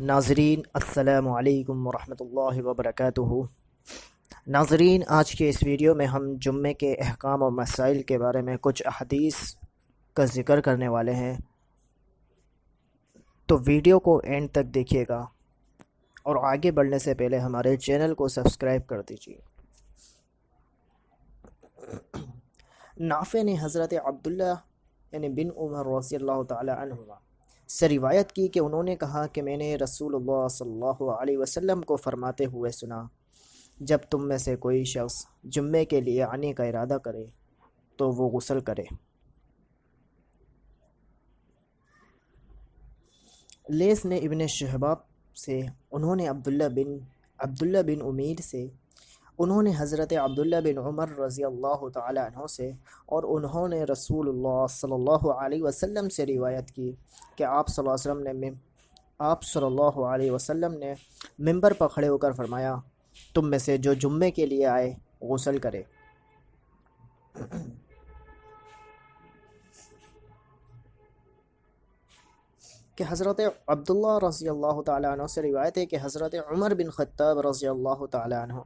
ناظرین السلام علیکم ورحمۃ اللہ وبرکاتہ۔ ناظرین، آج کے اس ویڈیو میں ہم جمعے کے احکام اور مسائل کے بارے میں کچھ احادیث کا ذکر کرنے والے ہیں، تو ویڈیو کو اینڈ تک دیکھیے گا اور آگے بڑھنے سے پہلے ہمارے چینل کو سبسکرائب کر دیجیے۔ نافع نے حضرت عبداللہ بن عمر رضی اللہ تعالی عنہما سے روایت کی کہ انہوں نے کہا کہ میں نے رسول اللہ صلی اللہ علیہ وسلم کو فرماتے ہوئے سنا، جب تم میں سے کوئی شخص جمعے کے لیے آنے کا ارادہ کرے تو وہ غسل کرے۔ لیث نے ابن شہاب سے، انہوں نے عبداللہ بن امیر سے، انہوں نے حضرت عبداللہ بن عمر رضی اللہ تعالی عنہ سے، اور انہوں نے رسول اللہ صلی اللہ علیہ وسلم سے روایت کی کہ آپ صلی اللہ علیہ وسلم نے منبر پر کھڑے ہو کر فرمایا، تم میں سے جو جمعے کے لیے آئے غسل کرے۔ کہ حضرت عبداللہ رضی اللہ تعالیٰ عنہ سے روایت ہے کہ حضرت عمر بن خطاب رضی اللہ تعالیٰ عنہ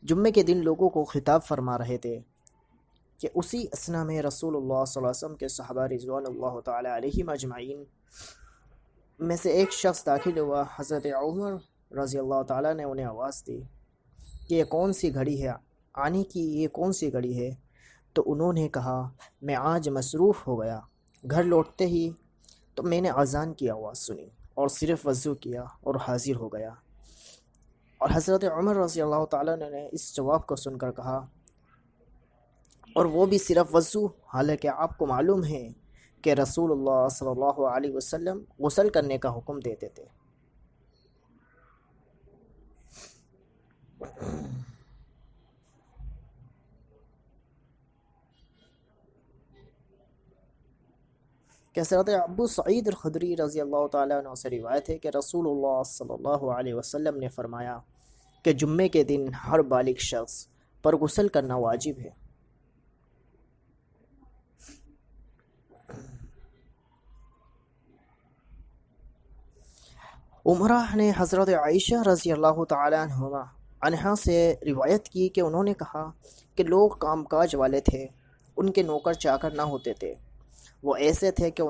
جمعے کے دن لوگوں کو خطاب فرما رہے تھے کہ اسی اثنا میں رسول اللہ صلی اللہ علیہ وسلم کے صحابہ رضوان اللہ تعالیٰ علیہم اجمعین میں سے ایک شخص داخل ہوا۔ حضرت عمر رضی اللہ تعالیٰ نے انہیں آواز دی کہ یہ کون سی گھڑی ہے، آنے کی یہ کون سی گھڑی ہے؟ تو انہوں نے کہا، میں آج مصروف ہو گیا، گھر لوٹتے ہی تو میں نے اذان کی آواز سنی اور صرف وضو کیا اور حاضر ہو گیا۔ اور حضرت عمر رضی اللہ تعالیٰ نے اس جواب کو سن کر کہا، اور وہ بھی صرف وضو، حالانکہ آپ کو معلوم ہے کہ رسول اللہ صلی اللہ علیہ وسلم غسل کرنے کا حکم دیتے تھے۔ کہ حضرت ابو سعید الخدری رضی اللہ تعالیٰ عنہ سے روایت ہے کہ رسول اللہ صلی اللہ علیہ وسلم نے فرمایا کہ جمعے کے دن ہر بالغ شخص پر غسل کرنا واجب ہے۔ عمرہ نے حضرت عائشہ رضی اللہ تعالیٰ عنہا سے روایت کی کہ انہوں نے کہا کہ لوگ کام کاج والے تھے، ان کے نوکر چاکر نہ ہوتے تھے، وہ ایسے تھے کہ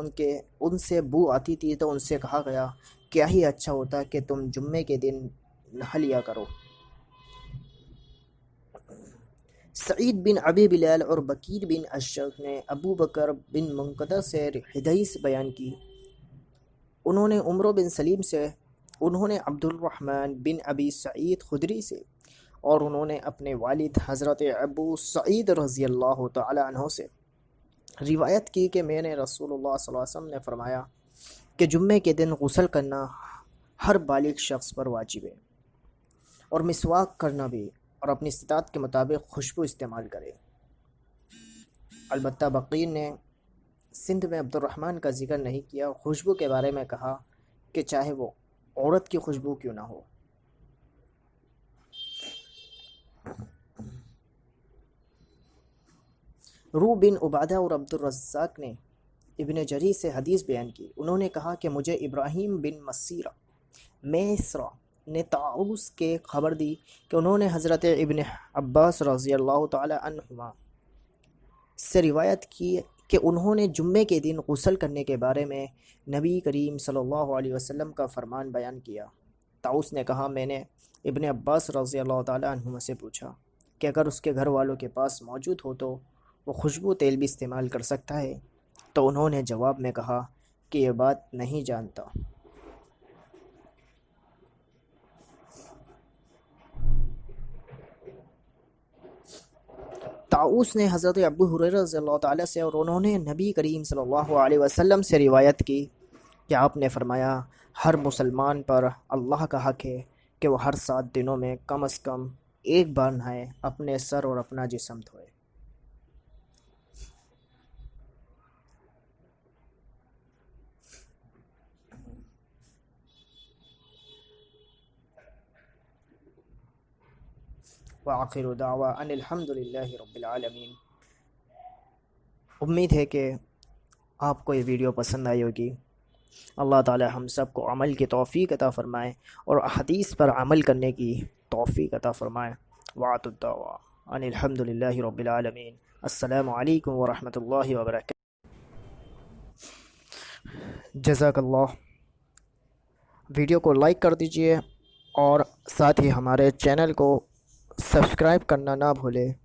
ان سے بو آتی تھی، تو ان سے کہا گیا، کیا ہی اچھا ہوتا کہ تم جمعے کے دن نہا لیا کرو۔ سعید بن ابی بلال اور بکیر بن اشرف نے ابو بکر بن منقدر سے حدیث بیان کی، انہوں نے عمرو بن سلیم سے، انہوں نے عبد الرحمن بن ابی سعید خدری سے، اور انہوں نے اپنے والد حضرت ابو سعید رضی اللہ تعالی عنہ سے روایت کی کہ میں نے رسول اللہ صلی اللہ علیہ وسلم نے فرمایا کہ جمعے کے دن غسل کرنا ہر بالغ شخص پر واجب ہے، اور مسواک کرنا بھی، اور اپنی استطاعت کے مطابق خوشبو استعمال کرے۔ البتہ بقیر نے سندھ میں عبد الرحمن کا ذکر نہیں کیا، خوشبو کے بارے میں کہا کہ چاہے وہ عورت کی خوشبو کیوں نہ ہو۔ روح بن عبادہ اور عبد الرزاق نے ابن جری سے حدیث بیان کی، انہوں نے کہا کہ مجھے ابراہیم بن میسرہ نے طاؤس کے خبر دی کہ انہوں نے حضرت ابن عباس رضی اللہ تعالی عنہما سے روایت کی کہ انہوں نے جمعے کے دن غسل کرنے کے بارے میں نبی کریم صلی اللہ علیہ وسلم کا فرمان بیان کیا۔ طاؤس نے کہا، میں نے ابن عباس رضی اللہ تعالی عنہما سے پوچھا کہ اگر اس کے گھر والوں کے پاس موجود ہو تو وہ خوشبو تیل بھی استعمال کر سکتا ہے؟ تو انہوں نے جواب میں کہا کہ یہ بات نہیں جانتا۔ طاؤس نے حضرت ابو ہریرہ رضی اللہ تعالیٰ سے، اور انہوں نے نبی کریم صلی اللہ علیہ وسلم سے روایت کی کہ آپ نے فرمایا، ہر مسلمان پر اللہ کا حق ہے کہ وہ ہر 7 دنوں میں کم از کم ایک بار نہائے، اپنے سر اور اپنا جسم دھوئے۔ وآخر دعوی ان الحمد للہ رب العالمین۔ امید ہے کہ آپ کو یہ ویڈیو پسند آئی ہوگی۔ اللہ تعالی ہم سب کو عمل کی توفیق عطا فرمائے اور احادیث پر عمل کرنے کی توفیق عطا فرمائے۔ وآخر الدعوٰ ان الحمد للہ رب العالمین۔ السلام علیکم ورحمۃ اللہ وبرکاتہ۔ جزاک اللہ۔ ویڈیو کو لائک کر دیجئے اور ساتھ ہی ہمارے چینل کو سبسکرائب کرنا نہ بھولے۔